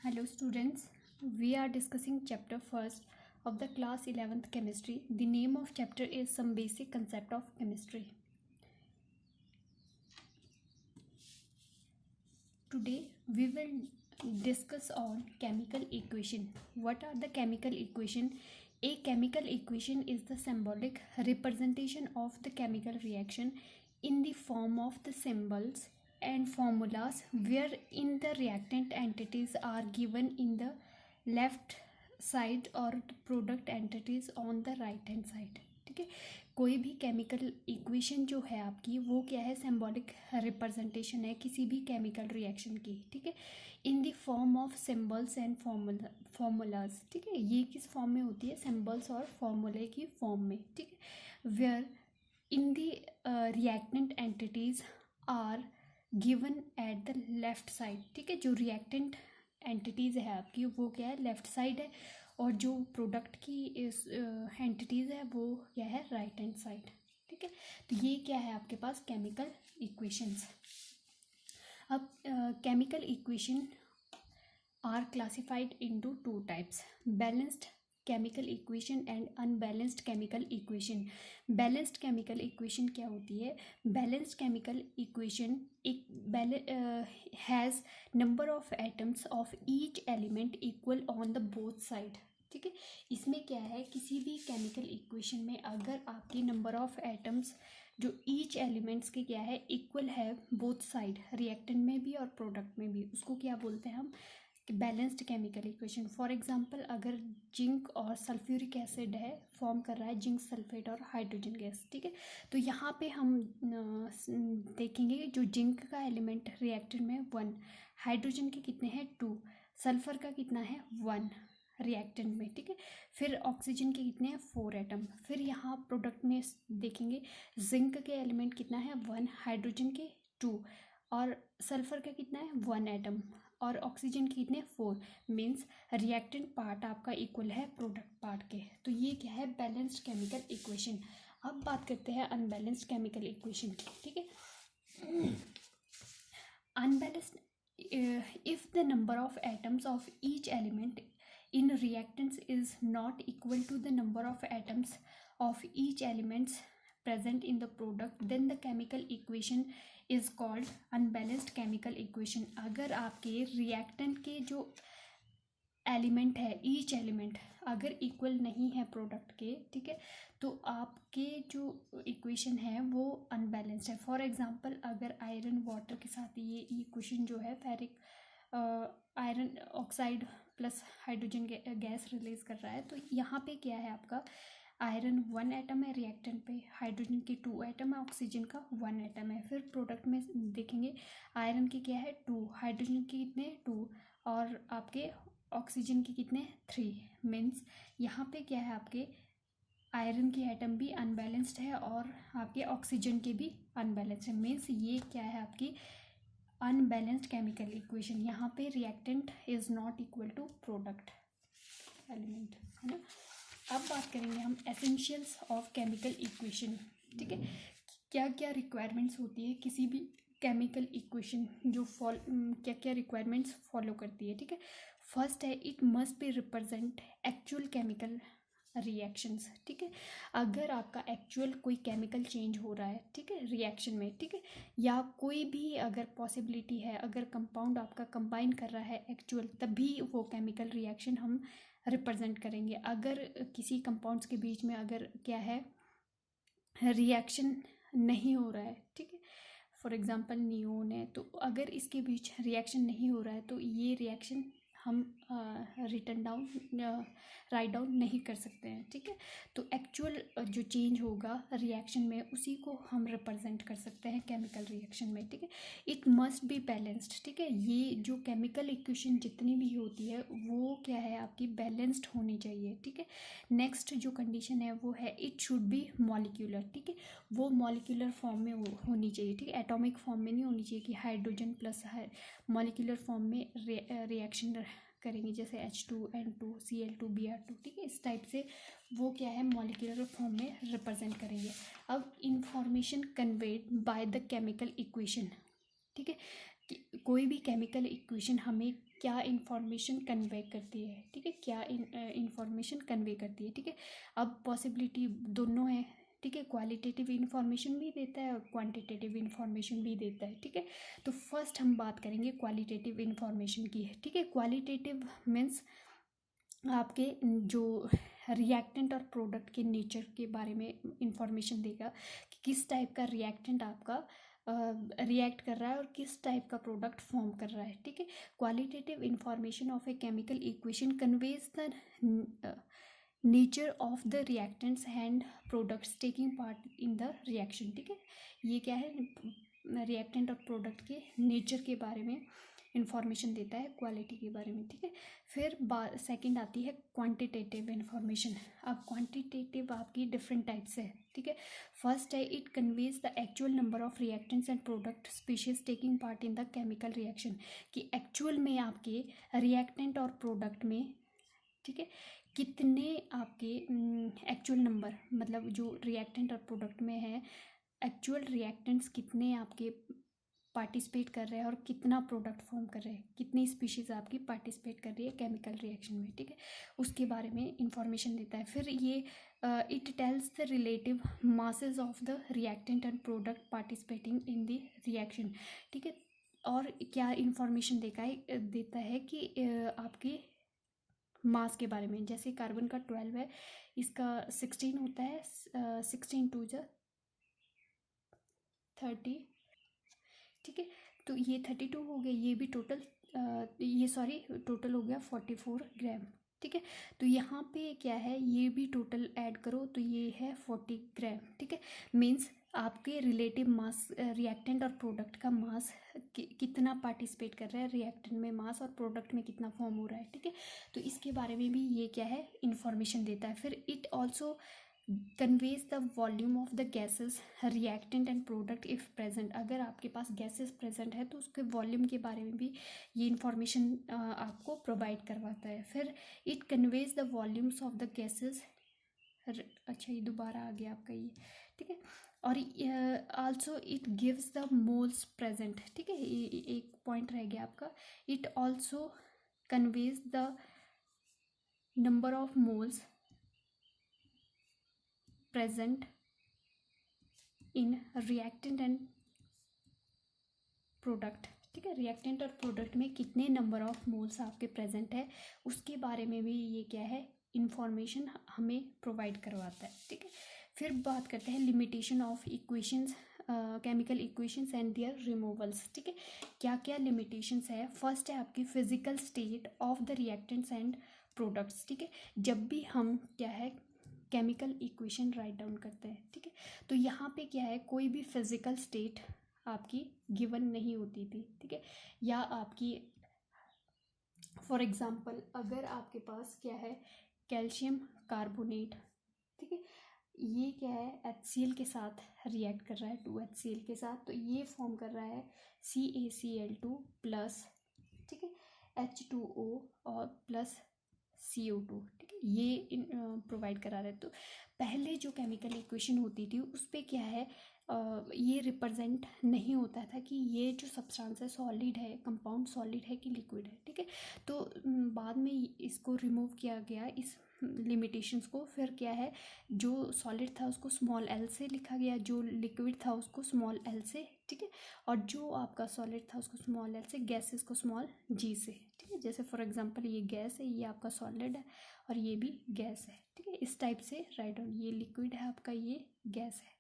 Hello students, we are discussing chapter first of the class 11th chemistry. The name of chapter is some basic concept of chemistry. Today we will discuss on chemical equation. What are the chemical equation? A chemical equation is the symbolic representation of the chemical reaction in the form of the symbols and formulas wherein the reactant entities are given in the left side or the product entities on the right hand side. ठीक है, कोई भी chemical equation जो है आपकी वो क्या है, सिंबॉलिक रिप्रेजेंटेशन है किसी भी केमिकल रिएक्शन की. ठीक है, in the form of symbols and formulas. ठीक है, ये किस फॉर्म में होती है, सिंबल्स और फॉर्मूले की फॉर्म में. ठीक है, where in the reactant entities are given at the left side. ठीक है, जो रिएक्टेंट एंटिटीज़ है आपकी वो क्या है, लेफ्ट साइड है, और जो प्रोडक्ट की एंटिटीज़ है वो क्या है, राइट हैंड साइड. ठीक है, तो ये क्या है आपके पास केमिकल इक्वेशंस. अब chemical equation are classified into two types, balanced chemical equation and unbalanced chemical equation. Balanced chemical equation क्या होती है, बैलेंस्ड केमिकल इक्वेशन एक has number of atoms of each element equal on the both side. ठीक है, इसमें क्या है, किसी भी केमिकल इक्वेशन में अगर आपकी नंबर ऑफ एटम्स जो ईच एलिमेंट्स के क्या है, इक्वल है बोथ साइड, रिएक्टेंट में भी और प्रोडक्ट में भी, उसको क्या बोलते हैं हम, balanced chemical equation. For example अगर जिंक और सल्फ्यूरिक एसिड है, फॉर्म कर रहा है जिंक सल्फेट और हाइड्रोजन गैस. ठीक है, तो यहाँ पे हम देखेंगे जो जिंक का एलिमेंट रिएक्टेंट में 1, हाइड्रोजन के कितने हैं 2, सल्फर का कितना है 1 रिएक्टेंट में. ठीक है, फिर ऑक्सीजन के कितने हैं 4 एटम. फिर यहाँ प्रोडक्ट में देखेंगे जिंक के एलिमेंट कितना है 1, हाइड्रोजन के 2 और सल्फर का कितना है 1 एटम और ऑक्सीजन के कितने 4. मीन्स रिएक्टेंट पार्ट आपका इक्वल है प्रोडक्ट पार्ट के. तो ये क्या है, बैलेंस्ड केमिकल इक्वेशन. अब बात करते हैं अनबैलेंस्ड केमिकल इक्वेशन की. ठीक है, unbalanced if the number of atoms of each element in reactants is not equal to the number of atoms of each elements present in the product, then the chemical equation is called unbalanced chemical equation. अगर आपके reactant के जो element है, each element अगर equal नहीं है product के, ठीक है, तो आपके जो इक्वेशन है वो अनबैलेंस्ड है. फॉर एग्जांपल अगर आयरन वाटर के साथ ये इक्वेशन जो है ferric iron oxide plus hydrogen gas release कर रहा है, तो यहाँ पे क्या है आपका, आयरन 1 एटम है रिएक्टेंट पे, हाइड्रोजन के 2 एटम है, ऑक्सीजन का 1 एटम है. फिर प्रोडक्ट में देखेंगे आयरन के क्या है 2, हाइड्रोजन के कितने 2 और आपके ऑक्सीजन के कितने 3. मीन्स यहाँ पे क्या है, आपके आयरन के एटम भी अनबैलेंस्ड है और आपके ऑक्सीजन के भी अनबैलेंस्ड है. मीन्स ये क्या है आपकी अनबैलेंस्ड केमिकल इक्वेशन. यहाँ पे reactant is not equal to product element, है ना. अब बात करेंगे हम एसेंशियल्स ऑफ केमिकल इक्वेशन. ठीक है, क्या क्या रिक्वायरमेंट्स होती है किसी भी केमिकल इक्वेशन, जो क्या क्या रिक्वायरमेंट्स फॉलो करती है. ठीक है, फर्स्ट है it must be represent actual chemical reactions. ठीक है, अगर आपका एक्चुअल कोई केमिकल चेंज हो रहा है, ठीक है, रिएक्शन में, ठीक है, या कोई भी अगर पॉसिबिलिटी है, अगर कंपाउंड आपका कंबाइन कर रहा है एक्चुअल, तभी वो केमिकल रिएक्शन हम रिप्रेजेंट करेंगे. अगर किसी कंपाउंड्स के बीच में अगर क्या है रिएक्शन नहीं हो रहा है, ठीक है, फॉर एग्जांपल नियोन है, तो अगर इसके बीच रिएक्शन नहीं हो रहा है तो ये रिएक्शन हम राइट डाउन नहीं कर सकते हैं. ठीक है, तो एक्चुअल जो चेंज होगा रिएक्शन में उसी को हम रिप्रेजेंट कर सकते हैं केमिकल रिएक्शन में. ठीक है, इट मस्ट बी बैलेंस्ड. ठीक है, ये जो केमिकल इक्वेशन जितनी भी होती है वो क्या है आपकी बैलेंस्ड होनी चाहिए. ठीक है, नेक्स्ट जो कंडीशन है वो है इट शुड बी मॉलिक्यूलर. ठीक है, वो मॉलिक्यूलर फॉर्म में होनी चाहिए. ठीक है, एटॉमिक फॉर्म में नहीं होनी चाहिए कि हाइड्रोजन प्लस मॉलिक्यूलर फॉर्म में रिएक्शन करेंगे जैसे H2N2 Cl2 Br2. ठीक है, इस टाइप से वो क्या है मॉलिक्यूलर फॉर्म में रिप्रेजेंट करेंगे. अब information conveyed by the chemical equation. ठीक है, कोई भी केमिकल इक्वेशन हमें क्या इंफॉर्मेशन कन्वे करती है, ठीक है, क्या इंफॉर्मेशन कन्वे करती है, ठीक है। अब पॉसिबिलिटी दोनों है, ठीक है, क्वालिटेटिव इंफॉर्मेशन भी देता है और क्वांटिटेटिव इंफॉर्मेशन भी देता है, ठीक है। तो फर्स्ट हम बात करेंगे क्वालिटेटिव इंफॉर्मेशन की, ठीक है। क्वालिटेटिव मीन्स आपके जो रिएक्टेंट और प्रोडक्ट के नेचर के बारे में इंफॉर्मेशन देगा कि किस टाइप का रिएक्टेंट आपका रिएक्ट कर रहा है और किस टाइप का प्रोडक्ट फॉर्म कर रहा है, ठीक है। Qualitative information of a chemical equation conveys the nature of the reactants and products taking part in the reaction, ठीक है। ये क्या है, रिएक्टेंट और प्रोडक्ट के नेचर के बारे में इंफॉर्मेशन देता है, क्वालिटी के बारे में, ठीक है। फिर सेकंड आती है क्वांटिटेटिव इंफॉर्मेशन। अब क्वांटिटेटिव आपकी डिफरेंट टाइप्स है, ठीक है। फर्स्ट है it conveys the actual number of reactants and product species taking part in the chemical reaction, कि एक्चुअल में आपके रिएक्टेंट और प्रोडक्ट में, ठीक है, कितने आपके एक्चुअल नंबर, मतलब जो रिएक्टेंट और प्रोडक्ट में है एक्चुअल रिएक्टेंट्स कितने आपके पार्टिसिपेट कर रहे हैं और कितना प्रोडक्ट फॉर्म कर रहे हैं, कितनी स्पीशीज़ आपकी पार्टिसिपेट कर रही है केमिकल रिएक्शन में, ठीक है, उसके बारे में इंफॉर्मेशन देता है। फिर ये it tells the relative masses of the reactant and product participating in the reaction, ठीक है। और क्या इंफॉर्मेशन देता है कि आपकी मास के बारे में, जैसे कार्बन का 12 है, इसका 16 होता है, 16 टू जा 30, ठीक है। तो ये 32 हो गया, ये भी टोटल ये सॉरी टोटल हो गया 44 ग्राम, ठीक है। तो यहाँ पे क्या है, ये भी टोटल ऐड करो तो ये है 40 ग्राम, ठीक है। मीन्स आपके रिलेटिव मास रिएक्टेंट और प्रोडक्ट का मास कितना पार्टिसिपेट कर रहा है रिएक्टेंट में, मास और प्रोडक्ट में कितना फॉर्म हो रहा है, ठीक है। तो इसके बारे में भी ये क्या है, इंफॉर्मेशन देता है। फिर it also conveys the volume of the gases reactant and product if present, अगर आपके पास गैसेस प्रेजेंट है तो उसके वॉल्यूम के बारे में भी ये इंफॉर्मेशन आपको प्रोवाइड करवाता है। फिर it conveys the volumes of the gases, अच्छा ये दोबारा आ गया आपका ये, ठीक है। और also it gives the moles present, ठीक है, एक पॉइंट रह गया आपका। It also conveys the number of moles present in reactant and product, ठीक है। रिएक्टेंट और प्रोडक्ट में कितने नंबर ऑफ मोल्स आपके प्रेजेंट है उसके बारे में भी ये क्या है, इंफॉर्मेशन हमें प्रोवाइड करवाता है, ठीक है। फिर बात करते हैं limitation of equations, chemical equations and their removals, ठीक है। क्या क्या लिमिटेशंस है। फर्स्ट है आपकी physical state of the reactants and products, ठीक है। जब भी हम क्या है केमिकल इक्वेशन राइट डाउन करते हैं, ठीक है, तो यहाँ पे क्या है, कोई भी फिजिकल स्टेट आपकी गिवन नहीं होती थी, ठीक है। या आपकी फॉर एग्जांपल अगर आपके पास क्या है कैल्शियम कार्बोनेट, ठीक है, ये क्या है HCl के साथ रिएक्ट कर रहा है 2HCl के साथ, तो ये फॉर्म कर रहा है CaCl2 प्लस, ठीक है, H2O और प्लस CO2, ठीक है, ये प्रोवाइड करा रहे। तो पहले जो केमिकल इक्वेशन होती थी उस पर क्या है ये रिप्रेजेंट नहीं होता था कि ये जो सब्सटेंस है सॉलिड है, कंपाउंड सॉलिड है कि लिक्विड है, ठीक है। तो बाद में इसको रिमूव किया गया इस लिमिटेशंस को। फिर क्या है, जो सॉलिड था उसको स्मॉल l से लिखा गया, जो लिक्विड था उसको स्मॉल l से, ठीक है, और जो आपका सॉलिड था उसको स्मॉल l से, गैसेस को स्मॉल g से, ठीक है। जैसे फॉर एग्जांपल ये गैस है, ये आपका सॉलिड है और ये भी गैस है, ठीक है। इस टाइप से राइट डाउन, ये लिक्विड है आपका, ये गैस है,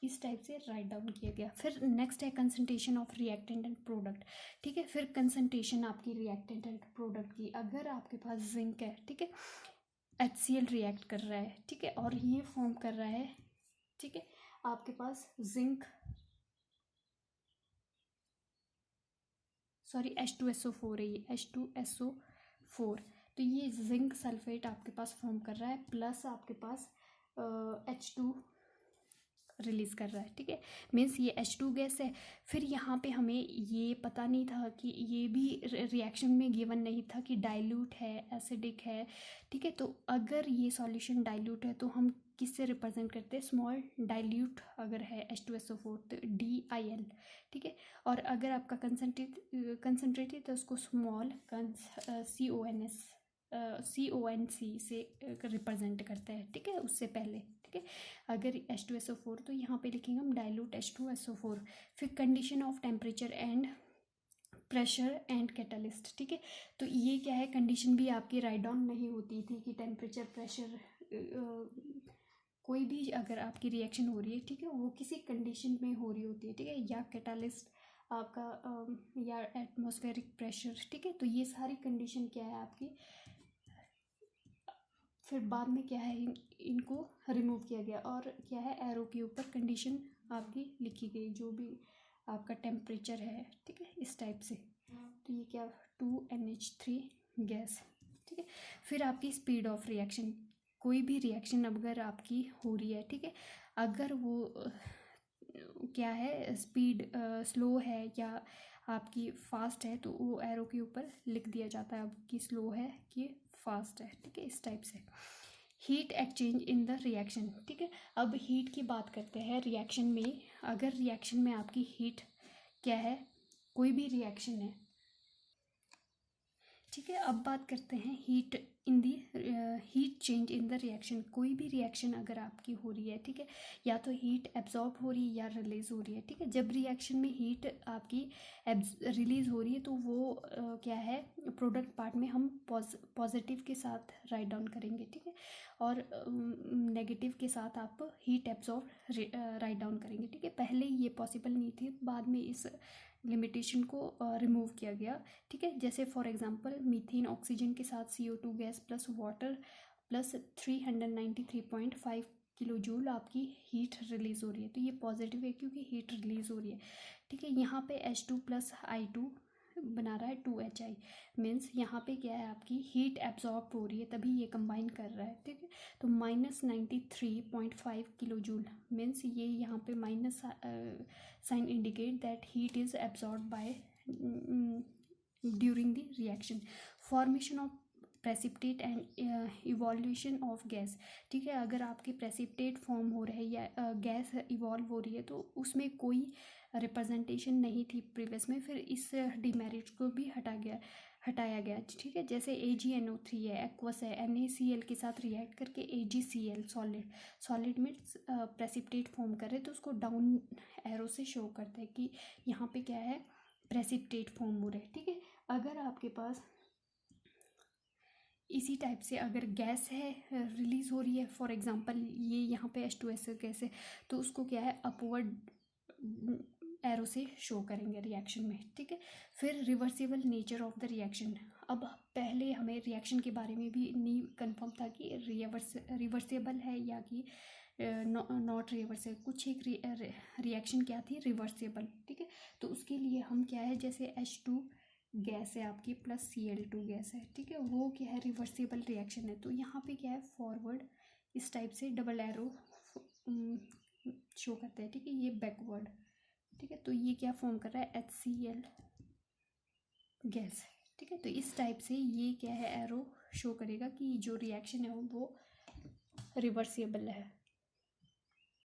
इस टाइप से राइट डाउन किया गया। फिर नेक्स्ट है concentration of reactant and product, ठीक है। फिर कंसंट्रेशन आपकी रिएक्टेंट एंड प्रोडक्ट की, अगर आपके पास जिंक है, ठीक है, HCl रिएक्ट कर रहा है, ठीक है, और ये फॉर्म कर रहा है, ठीक है, आपके पास जिंक सॉरी H2SO4 है, ये H2SO4, तो ये जिंक सल्फेट आपके पास फॉर्म कर रहा है, प्लस आपके पास H2 रिलीज़ कर रहा है, ठीक है। मीन्स ये H2 गैस है। फिर यहाँ पे हमें ये पता नहीं था कि ये भी रिएक्शन में गिवन नहीं था कि डाइल्यूट है, एसिडिक है, ठीक है। तो अगर ये सॉल्यूशन डाइल्यूट है तो हम किससे रिप्रेजेंट करते हैं, स्मॉल डाइल्यूट अगर है H2SO4 तो DIL, ठीक है। और अगर आपका कंसनट्रेटेड तो उसको स्मॉल CONC से रिप्रेजेंट करते हैं, ठीक है, उससे पहले, ठीक है। अगर H2SO4 तो यहाँ पे लिखेंगे हम डाइल्यूट H2SO4। फिर condition of temperature and pressure and catalyst, ठीक है। तो ये क्या है, कंडीशन भी आपकी राइट डाउन नहीं होती थी कि टेम्परेचर, प्रेशर, कोई भी अगर आपकी रिएक्शन हो रही है, ठीक है, वो किसी कंडीशन में हो रही होती है, ठीक है, या कैटालिस्ट आपका या एटमॉस्फेरिक प्रेशर, ठीक है। तो ये सारी कंडीशन क्या है आपकी, फिर बाद में क्या है इनको रिमूव किया गया और क्या है एरो के ऊपर कंडीशन आपकी लिखी गई जो भी आपका टेम्परेचर है, ठीक है, इस टाइप से। तो ये क्या 2NH3 गैस, ठीक है। फिर आपकी स्पीड ऑफ रिएक्शन, कोई भी रिएक्शन अगर आपकी हो रही है, ठीक है, अगर वो क्या है स्पीड स्लो है या आपकी फास्ट है तो वो एरो के ऊपर लिख दिया जाता है अब कि स्लो है कि फास्ट है, ठीक है, इस टाइप से। Heat exchange in the reaction, ठीक है। अब हीट की बात करते हैं रिएक्शन में। अगर रिएक्शन में आपकी हीट क्या है, कोई भी रिएक्शन है, ठीक है। अब बात करते हैं heat in the heat change in the reaction. कोई भी रिएक्शन अगर आपकी हो रही है, ठीक है, या तो हीट एब्जॉर्ब हो रही है या रिलीज हो रही है, ठीक है। जब रिएक्शन में हीट आपकी रिलीज हो रही है तो वो क्या है प्रोडक्ट पार्ट में हम पॉजिटिव के साथ राइट डाउन करेंगे, ठीक है, और नेगेटिव के साथ आप हीट एब्जॉर्ब राइट डाउन करेंगे, ठीक है। पहले ये पॉसिबल नहीं थी, बाद में इस लिमिटेशन को रिमूव किया गया, ठीक है। जैसे फॉर एग्जांपल मीथेन ऑक्सीजन के साथ CO2 gas plus water plus 393.5 kilo joule आपकी हीट रिलीज हो रही है, तो ये पॉजिटिव है क्योंकि हीट रिलीज हो रही है, ठीक है। यहाँ पे H2+I2 बना रहा है 2HI, मीन्स यहाँ पे क्या है आपकी हीट एब्जॉर्ब हो रही है तभी ये कंबाइन कर रहा है, ठीक है। तो -93.5 किलो जूल, मीन्स ये यहाँ पे minus sign indicate that heat is absorb by during the reaction. Formation of precipitate and evolution of gas, ठीक है। अगर आपके प्रेसिपिटेट फॉर्म हो रहे हैं या गैस इवॉल्व हो रही है तो उसमें कोई रिप्रेजेंटेशन नहीं थी प्रीवियस में, फिर इस डिमेरिट को भी हटाया गया, ठीक है। जैसे AgNO3 है, एक्वस है, NaCl के साथ रिएक्ट करके AgCl सॉलिड में प्रेसिपिटेट फॉर्म करे तो उसको डाउन एरो से शो करते हैं कि यहाँ पे क्या है प्रेसिपिटेट फॉर्म हो रहा है, ठीक है। अगर आपके पास इसी टाइप से अगर गैस है रिलीज हो रही है, फॉर एग्जांपल ये यहाँ पे H2S गैस है तो उसको क्या है अपवर्ड एरो से शो करेंगे रिएक्शन में, ठीक है। फिर reversible nature of the reaction. अब पहले हमें रिएक्शन के बारे में भी नहीं कंफर्म था कि रिवर्सेबल है या कि नॉट रिवर्सेबल। कुछ एक रिएक्शन क्या थी रिवर्सेबल, ठीक है। तो उसके लिए हम क्या है जैसे H2 गैस है आपकी प्लस Cl2 गैस है, ठीक है, वो क्या है रिवर्सिबल रिएक्शन है तो यहाँ पे क्या है फॉरवर्ड इस टाइप से डबल एरो शो करते हैं, ठीक है, ये बैकवर्ड, ठीक है। तो ये क्या फॉर्म कर रहा है HCl गैस, ठीक है। तो इस टाइप से ये क्या है एरो शो करेगा कि जो रिएक्शन है वो रिवर्सिबल है।